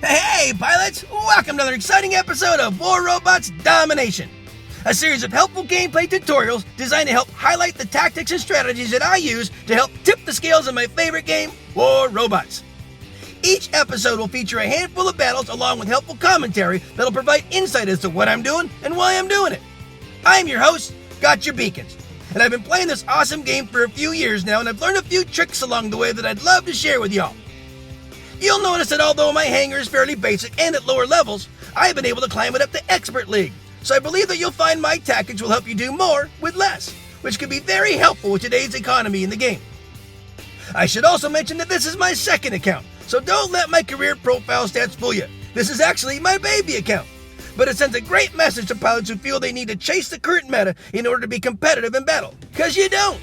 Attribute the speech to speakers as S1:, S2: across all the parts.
S1: Hey, pilots! Welcome to another exciting episode of War Robots Domination, a series of helpful gameplay tutorials designed to help highlight the tactics and strategies that I use to help tip the scales in my favorite game, War Robots. Each episode will feature a handful of battles along with helpful commentary that'll provide insight as to what I'm doing and why I'm doing it. I'm your host, Gotchure Beacons, and I've been playing this awesome game for a few years now, and I've learned a few tricks along the way that I'd love to share with y'all. You'll notice that although my hangar is fairly basic and at lower levels, I've been able to climb it up to Expert League. So I believe that you'll find my tactics will help you do more with less, which can be very helpful with today's economy in the game. I should also mention that this is my second account, so don't let my career profile stats fool you. This is actually my baby account, but it sends a great message to pilots who feel they need to chase the current meta in order to be competitive in battle, because you don't.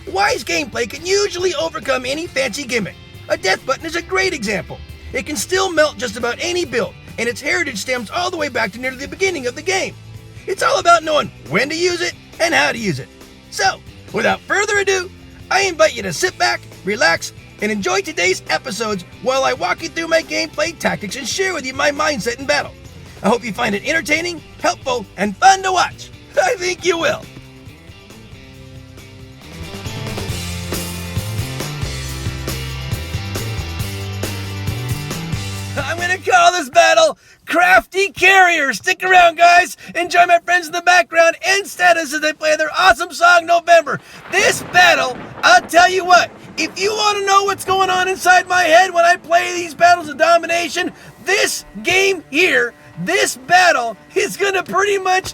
S1: Wise gameplay can usually overcome any fancy gimmick. A death button is a great example. It can still melt just about any build, and its heritage stems all the way back to near the beginning of the game. It's all about knowing when to use it and how to use it. So, without further ado, I invite you to sit back, relax, and enjoy today's episodes while I walk you through my gameplay tactics and share with you my mindset in battle. I hope you find it entertaining, helpful, and fun to watch. I think you will. I'm going to call this battle Crafty Carrier. Stick around, guys. Enjoy my friends in the background and status as they play their awesome song, November. This battle, I'll tell you what, if you want to know what's going on inside my head when I play these battles of domination, this game here, this battle, is going to pretty much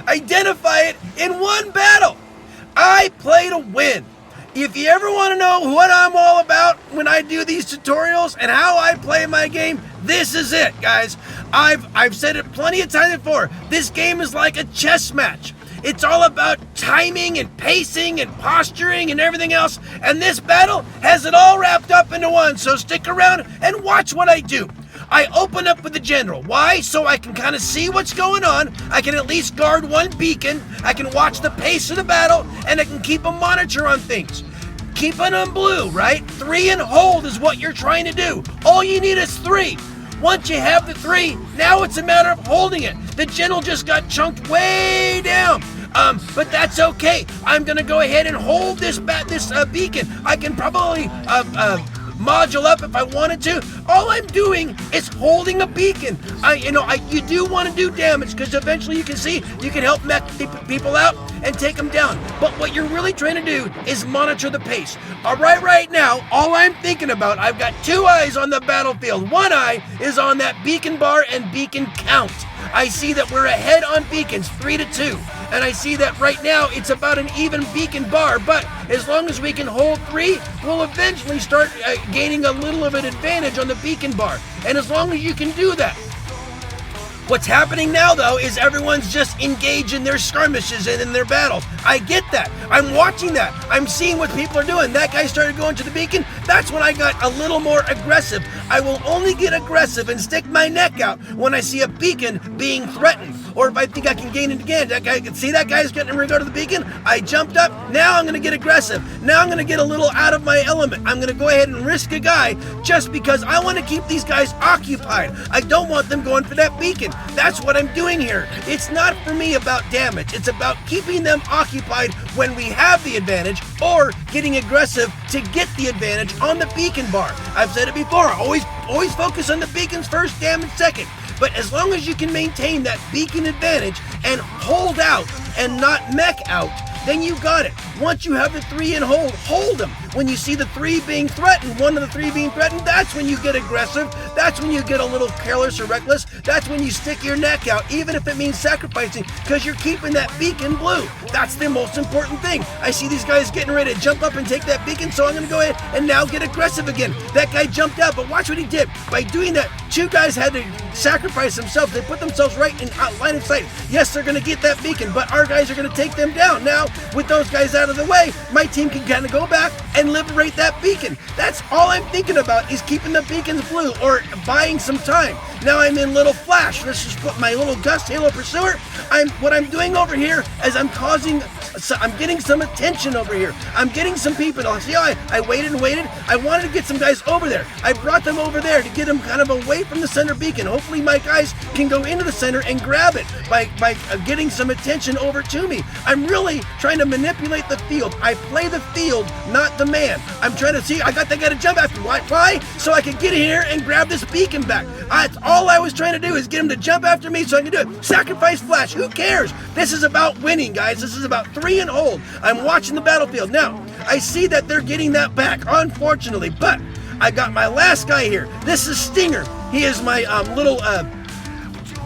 S1: identify it in one battle. I play to win. If you ever want to know what I'm all about when I do these tutorials and how I play my game, this is it, guys. I've said it plenty of times before. This game is like a chess match. It's all about timing and pacing and posturing and everything else, and this battle has it all wrapped up into one, so stick around and watch what I do. I open up with the general. Why? So I can kind of see what's going on. I can at least guard one beacon. I can watch the pace of the battle, and I can keep a monitor on things. Keeping them blue, right? 3 and hold is what you're trying to do. All you need is 3. Once you have the 3, now it's a matter of holding it. The general just got chunked way down. But that's okay. I'm gonna go ahead and hold this beacon. I can probably module up if I wanted to. All I'm doing is holding a beacon. You do want to do damage because eventually you can see you can help mech people out and take them down. But what you're really trying to do is monitor the pace. All right now, all I'm thinking about, I've got 2 eyes on the battlefield. One eye is on that beacon bar and beacon count. I see that we're ahead on beacons, 3-2. And I see that right now it's about an even beacon bar, but as long as we can hold 3, we'll eventually start gaining a little of an advantage on the beacon bar. And as long as you can do that. What's happening now, though, is everyone's just engaged in their skirmishes and in their battles. I get that. I'm watching that. I'm seeing what people are doing. That guy started going to the beacon. That's when I got a little more aggressive. I will only get aggressive and stick my neck out when I see a beacon being threatened. Or if I think I can gain it again. That guy can see that guy's getting ready to go to the beacon. I jumped up. Now I'm going to get aggressive. Now I'm going to get a little out of my element. I'm going to go ahead and risk a guy just because I want to keep these guys occupied. I don't want them going for that beacon. That's what I'm doing here. It's not for me about damage. It's about keeping them occupied when we have the advantage or getting aggressive to get the advantage on the beacon bar. I've said it before. Always focus on the beacons first, damage second. But as long as you can maintain that beacon advantage and hold out and not mech out, then you got it. Once you have the 3 and hold them. When you see the 3 being threatened, one of the 3 being threatened, that's when you get aggressive. That's when you get a little careless or reckless. That's when you stick your neck out, even if it means sacrificing, because you're keeping that beacon blue. That's the most important thing. I see these guys getting ready to jump up and take that beacon, so I'm going to go ahead and now get aggressive again. That guy jumped out, but watch what he did. By doing that, 2 guys had to sacrifice themselves. They put themselves right in line of sight. Yes, they're going to get that beacon, but our guys are going to take them down. Now, with those guys out of the way, my team can kind of go back and liberate that beacon. That's all I'm thinking about, is keeping the beacons blue or buying some time. Now I'm in little flash. This is what my little Gust Halo Pursuer. What I'm doing over here is I'm getting some attention over here. I'm getting some people. See how I waited and waited? I wanted to get some guys over there. I brought them over there to get them kind of away from the center beacon. Hopefully my guys can go into the center and grab it by getting some attention over to me. I'm really trying to manipulate the field. I play the field, not the man. I'm trying to see, they got to jump after me. Why? So I can get here and grab this beacon back. That's all I was trying to do, is get him to jump after me so I can do it. Sacrifice flash, who cares? This is about winning, guys. This is about 3 and hold. I'm watching the battlefield. Now, I see that they're getting that back, unfortunately, but I got my last guy here. This is Stinger. He is my little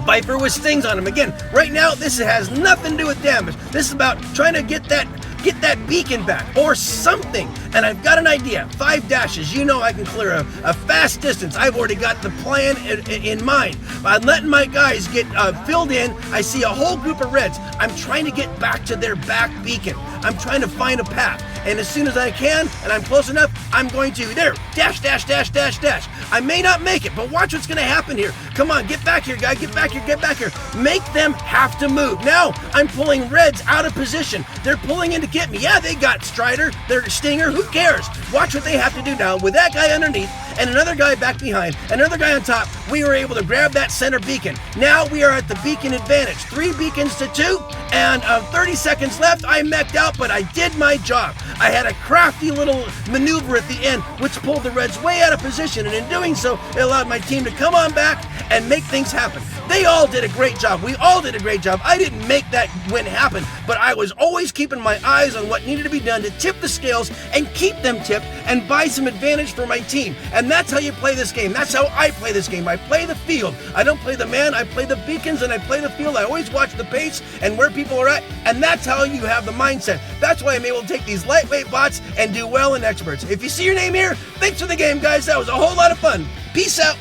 S1: Viper with stings on him. Again, right now, this has nothing to do with damage. This is about trying to get that beacon back or something. And I've got an idea. 5 dashes. You know I can clear a fast distance. I've already got the plan in mind. I'm letting my guys get filled in. I see a whole group of reds. I'm trying to get back to their back beacon. I'm trying to find a path. And as soon as I can, and I'm close enough, I'm going to, dash, dash, dash, dash, dash. I may not make it, but watch what's going to happen here. Come on, get back here, guy. Get back here, get back here. Make them have to move. Now, I'm pulling reds out of position. They're pulling in to get me. Yeah, they got Strider, they're Stinger. Who cares? Watch what they have to do now. With that guy underneath and another guy back behind, another guy on top, we were able to grab that center beacon. Now we are at the beacon advantage. 3 beacons to 2, and 30 seconds left. I meched out, but I did my job. I had a crafty little maneuver at the end, which pulled the reds way out of position, and in doing so, it allowed my team to come on back and make things happen. They all did a great job. We all did a great job. I didn't make that win happen, but I was always keeping my eyes on what needed to be done to tip the scales and keep them tipped and buy some advantage for my team. And that's how you play this game. That's how I play this game. I play the field. I don't play the man. I play the beacons and I play the field. I always watch the pace and where people are at, and that's how you have the mindset. That's why I'm able to take these lightweight bots and do well in experts. If you see your name here, thanks for the game, guys. That was a whole lot of fun. Peace out.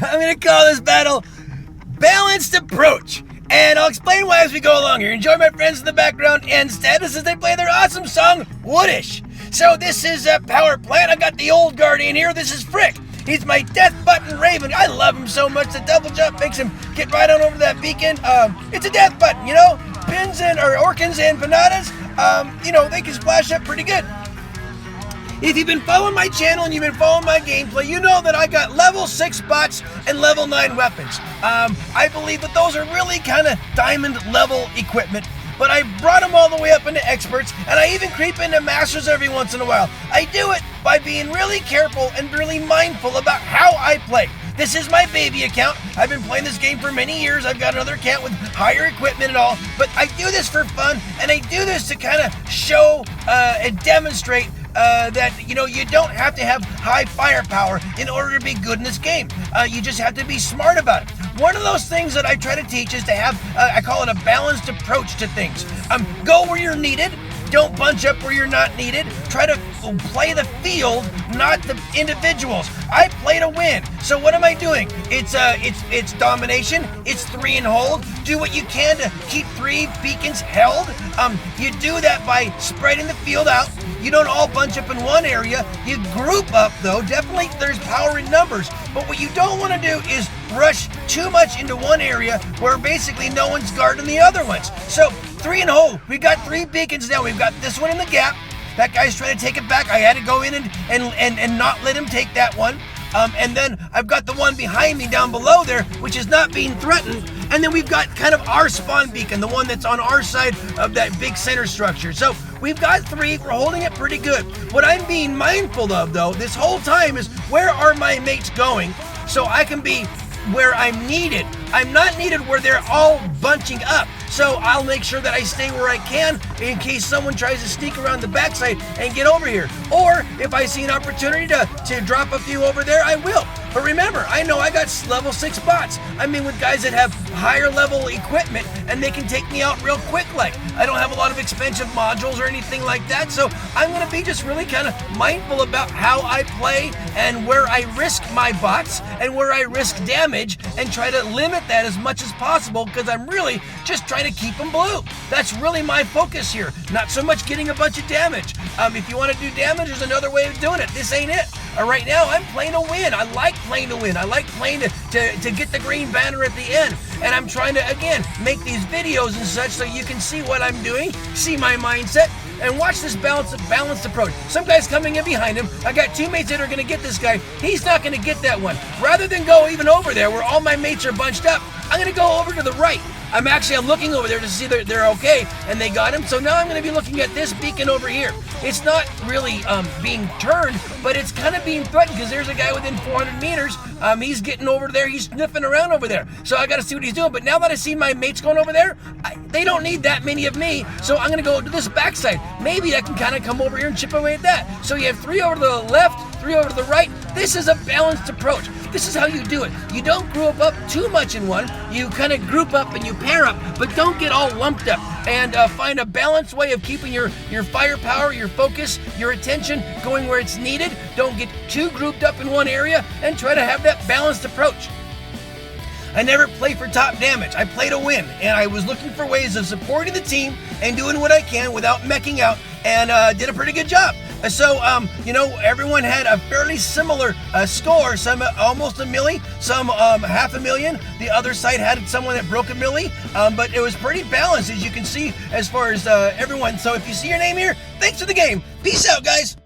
S1: I'm going to call this battle Balanced Approach. And I'll explain why as we go along here. Enjoy my friends in the background and status as they play their awesome song, Woodish. So this is a power plant. I got the old guardian here. This is Frick. He's my death button raven. I love him so much. The double jump makes him get right on over that beacon. It's a death button, you know. Pins and or Orkins and Panadas, they can splash up pretty good. If you've been following my channel and you've been following my gameplay, you know that I got level 6 bots and level 9 weapons. I believe that those are really kind of diamond level equipment, but I brought them all the way up into experts, and I even creep into masters every once in a while. I do it by being really careful and really mindful about how I play. This is my baby account. I've been playing this game for many years. I've got another account with higher equipment and all, but I do this for fun, and I do this to kind of show and demonstrate that, you don't have to have high firepower in order to be good in this game. You just have to be smart about it. One of those things that I try to teach is to have, I call it a balanced approach to things. Go where you're needed. Don't bunch up where you're not needed. Try to play the field, not the individuals. I play to win. So what am I doing? It's domination. It's 3 and hold. Do what you can to keep 3 beacons held. You do that by spreading the field out. You don't all bunch up in one area. You group up, though. Definitely there's power in numbers. But what you don't want to do is rush too much into one area where basically no one's guarding the other ones. So 3 and hold. We've got 3 beacons now. We've got this one in the gap. That guy's trying to take it back. I had to go in and not let him take that one. And then I've got the one behind me down below there, which is not being threatened. And then we've got kind of our spawn beacon, the one that's on our side of that big center structure. So we've got 3. We're holding it pretty good. What I'm being mindful of, though, this whole time is where are my mates going so I can be where I'm needed. I'm not needed where they're all bunching up. So I'll make sure that I stay where I can in case someone tries to sneak around the backside and get over here. Or if I see an opportunity to drop a few over there, I will. But remember, I know I got level 6 bots. I mean, with guys that have higher level equipment and they can take me out real quick. Like, I don't have a lot of expensive modules or anything like that. So I'm going to be just really kind of mindful about how I play and where I risk my bots and where I risk damage and try to limit that as much as possible because I'm really just trying to keep them blue. That's really my focus here. Not so much getting a bunch of damage. If you want to do damage, there's another way of doing it. This ain't it. Right now, I'm playing to win. I like playing to win. I like playing to get the green banner at the end. And I'm trying to, again, make these videos and such so you can see what I'm doing, see my mindset, and watch this balanced approach. Some guy's coming in behind him. I got teammates that are going to get this guy. He's not going to get that one. Rather than go even over there where all my mates are bunched up, I'm going to go over to the right. I'm looking over there to see they're okay, and they got him. So now I'm going to be looking at this beacon over here. It's not really being turned, but it's kind of being threatened because there's a guy within 400 meters. He's getting over there. He's sniffing around over there. So I got to see what he's doing. But now that I see my mates going over there, they don't need that many of me. So I'm going to go to this backside. Maybe I can kind of come over here and chip away at that. So you have 3 over to the left, 3 over to the right. This is a balanced approach. This is how you do it. You don't group up too much in one. You kind of group up and you pair up, but don't get all lumped up. And find a balanced way of keeping your firepower, your focus, your attention going where it's needed. Don't get too grouped up in one area, and try to have that balanced approach. I never play for top damage. I play to win, and I was looking for ways of supporting the team and doing what I can without mecking out, and did a pretty good job. So, everyone had a fairly similar score. Some almost a milli, some half a million. The other side had someone that broke a milli, but it was pretty balanced, as you can see, as far as everyone. So if you see your name here, thanks for the game. Peace out, guys.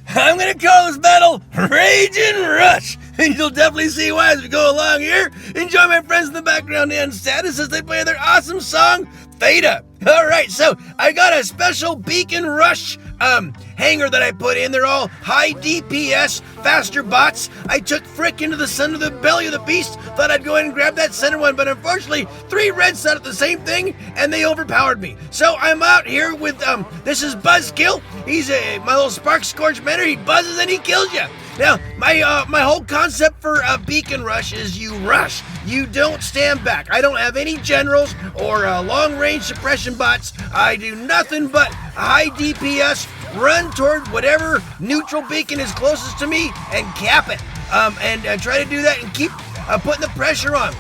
S1: I'm going to call this battle Rage and Rush. And you'll definitely see why as we go along here. Enjoy my friends in the background and status as they play their awesome song, Theta. All right, so I got a special Beacon Rush hanger that I put in. They're all high DPS, faster bots. I took Frick into the center of the belly of the beast. Thought I'd go ahead and grab that center one, but unfortunately, 3 reds set at the same thing, and they overpowered me. So I'm out here with, this is Buzzkill. He's my little Spark Scorch Mentor. He buzzes and he kills you. Now, my whole concept for a Beacon Rush is you rush. You don't stand back. I don't have any generals or long-range suppression bots. I do nothing but high DPS, run toward whatever neutral beacon is closest to me and cap it. And try to do that and keep putting the pressure on.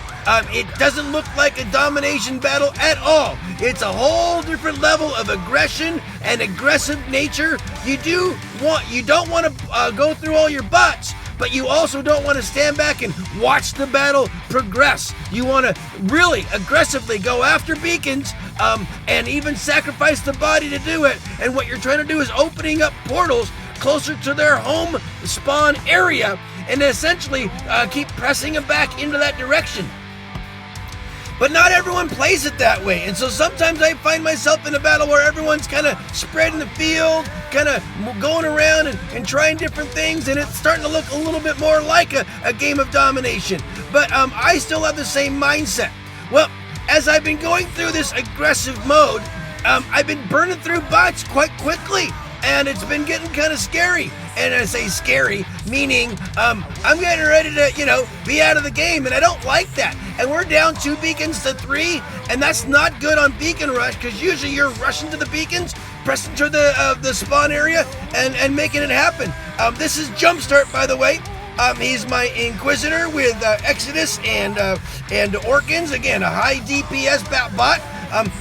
S1: It doesn't look like a domination battle at all. It's a whole different level of aggression and aggressive nature. You don't want to go through all your bots, but you also don't want to stand back and watch the battle progress. You want to really aggressively go after beacons, and even sacrifice the body to do it. And what you're trying to do is opening up portals closer to their home spawn area, and essentially keep pressing them back into that direction. But not everyone plays it that way, and so sometimes I find myself in a battle where everyone's kind of spread in the field, kind of going around and trying different things, and it's starting to look a little bit more like a game of domination. But I still have the same mindset. Well, as I've been going through this aggressive mode, I've been burning through bots quite quickly, and it's been getting kind of scary. And I say scary, meaning I'm getting ready to, be out of the game, and I don't like that. And we're down 2 beacons to 3, and that's not good on Beacon Rush, because usually you're rushing to the beacons, pressing to the spawn area, and making it happen. This is Jumpstart, by the way. He's my Inquisitor with Exodus and Orkins. Again, a high DPS bot.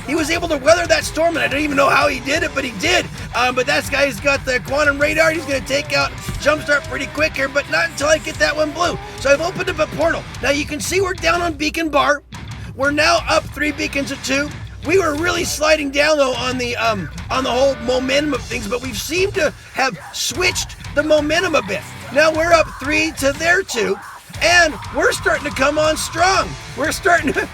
S1: He was able to weather that storm, and I don't even know how he did it, but he did. But that guy's got the quantum radar. He's going to take out Jumpstart pretty quick here, but not until I get that one blue. So I've opened up a portal. Now you can see we're down on Beacon Bar. We're now up 3 beacons to 2. We were really sliding down though on the whole momentum of things, but we've seemed to have switched the momentum a bit. Now we're up 3 to their 2. And we're starting to come on strong. We're starting to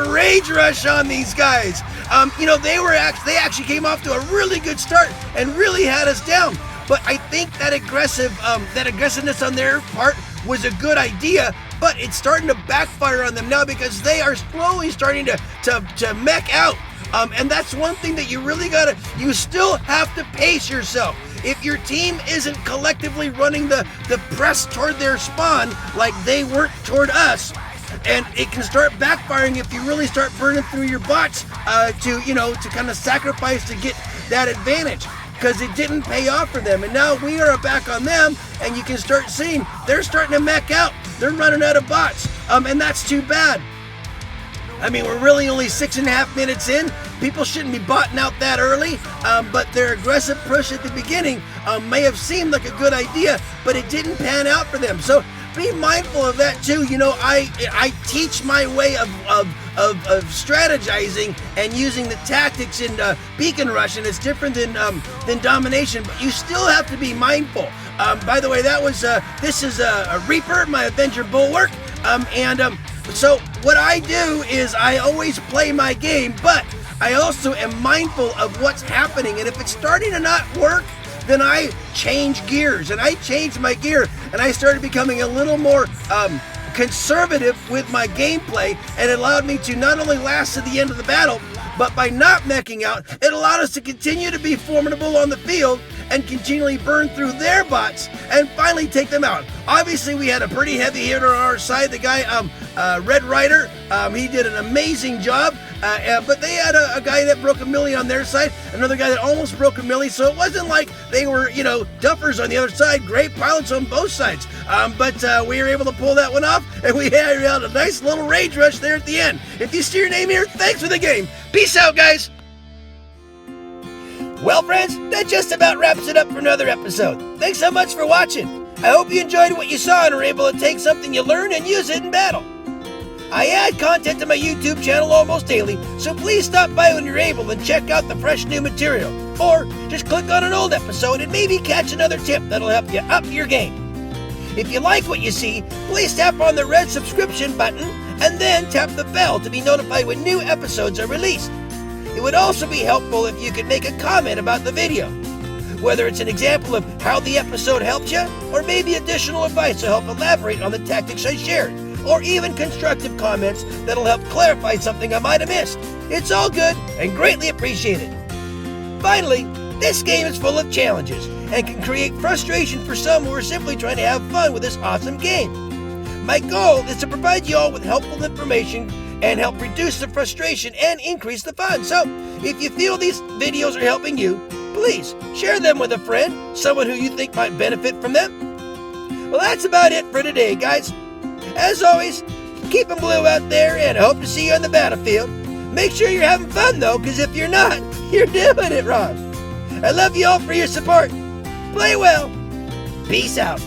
S1: rage rush on these guys. They actually came off to a really good start and really had us down. But I think that aggressiveness on their part was a good idea. But it's starting to backfire on them now because they are slowly starting to mech out. And that's one thing that you still have to pace yourself. If your team isn't collectively running the press toward their spawn like they weren't toward us, and it can start backfiring if you really start burning through your bots to kind of sacrifice to get that advantage, because it didn't pay off for them. And now we are back on them, and you can start seeing they're starting to mech out. They're running out of bots, and that's too bad. I mean, we're really only 6.5 minutes in. People shouldn't be botting out that early, but their aggressive push at the beginning may have seemed like a good idea, but it didn't pan out for them. So be mindful of that too. You know, I teach my way of strategizing and using the tactics in Beacon Rush, and it's different than Domination, but you still have to be mindful. By the way, this is a Reaper, my Avenger Bulwark, so what I do is I always play my game, but I also am mindful of what's happening, and if it's starting to not work, then I change gears, and I changed my gear, and I started becoming a little more conservative with my gameplay, and it allowed me to not only last to the end of the battle, but by not meching out, it allowed us to continue to be formidable on the field and continually burn through their bots and finally take them out. Obviously, we had a pretty heavy hitter on our side. The guy, Red Rider, he did an amazing job. But they had a guy that broke a milli on their side, another guy that almost broke a milli, so it wasn't like they were, duffers on the other side. Great pilots on both sides. But we were able to pull that one off, and we had a nice little rage rush there at the end. If you see your name here, thanks for the game. Peace out, guys. Well, friends, that just about wraps it up for another episode. Thanks so much for watching. I hope you enjoyed what you saw and were able to take something you learned and use it in battle. I add content to my YouTube channel almost daily, so please stop by when you're able and check out the fresh new material. Or just click on an old episode and maybe catch another tip that'll help you up your game. If you like what you see, please tap on the red subscription button and then tap the bell to be notified when new episodes are released. It would also be helpful if you could make a comment about the video, whether it's an example of how the episode helped you, or maybe additional advice to help elaborate on the tactics I shared, or even constructive comments that'll help clarify something I might have missed. It's all good and greatly appreciated. Finally, this game is full of challenges and can create frustration for some who are simply trying to have fun with this awesome game. My goal is to provide you all with helpful information and help reduce the frustration and increase the fun. So, if you feel these videos are helping you, please share them with a friend, someone who you think might benefit from them. Well, that's about it for today, guys. As always, keep them blue out there, and I hope to see you on the battlefield. Make sure you're having fun, though, because if you're not, you're doing it wrong. I love you all for your support. Play well. Peace out.